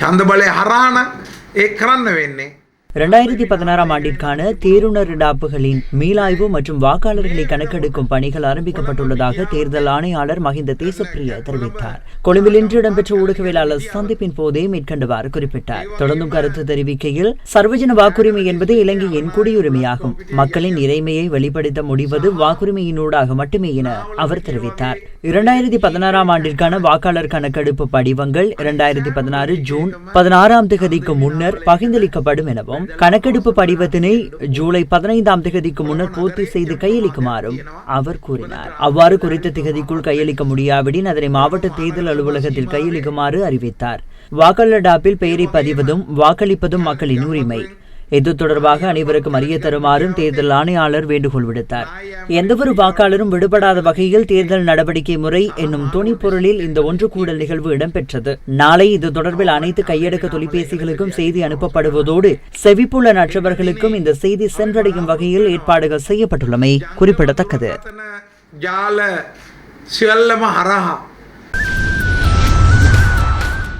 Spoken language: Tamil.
ඡන්ද බලය හරහා ඒ කරන්න වෙන්නේ. 2016 ஆண்டிற்கான தேர்வுணர் டாப்புகளின் மீளாய்வு மற்றும் வாக்காளர்களை கணக்கெடுக்கும் பணிகள் ஆரம்பிக்கப்பட்டுள்ளதாக தேர்தல் ஆணையாளர் மஹிந்த தேசப்பிரிய தெரிவித்தார். கொழும்பில் இன்று இடம்பெற்ற ஊடகவியலாளர் சந்திப்பின் போதே மேற்கண்டவாறு குறிப்பிட்டார். தொடர்ந்தும் கருத்து தெரிவிக்கையில், சர்வஜன வாக்குரிமை என்பது இலங்கையின் குடியுரிமையாகும். மக்களின் இறைமையை வெளிப்படுத்த முடிவது வாக்குரிமையினூடாக மட்டுமே என அவர் தெரிவித்தார். 2016 ஆண்டிற்கான வாக்காளர் கணக்கெடுப்பு படிவங்கள் 2016 ஜூன் 16 முன்னர் பகிர்ந்தளிக்கப்படும் எனவும், கணக்கெடுப்பு படிவத்தினை ஜூலை 15 முன்னர் பூர்த்தி செய்து கையளிக்குமாறும் அவர் கூறினார். அவ்வாறு குறித்த திகதிக்குள் கையளிக்க முடியாவிடின் அதனை மாவட்ட தேர்தல் அலுவலகத்தில் கையளிக்குமாறு அறிவித்தார். வாக்காளர் டாப்பில் பெயரை பதிவதும் வாக்களிப்பதும் மக்களின் உரிமை. இது தொடர்பாக அனைவருக்கும் அறிய தருமாறும் தேர்தல் ஆணையாளர் வேண்டுகோள் விடுத்தார். எந்தவொரு வாக்காளரும் விடுபடாத வகையில் தேர்தல் நடவடிக்கை முறை என்னும் துணிப்பொருளில் இந்த ஒன்று கூடல் நிகழ்வு இடம்பெற்றது. நாளை இது தொடர்பில் அனைத்து கையடக்க தொலைபேசிகளுக்கும் செய்தி அனுப்பப்படுவதோடு செவிப்புலன் அற்றவர்களுக்கும் இந்த செய்தி சென்றடையும் வகையில் ஏற்பாடுகள் செய்யப்பட்டுள்ளமை குறிப்பிடத்தக்கது.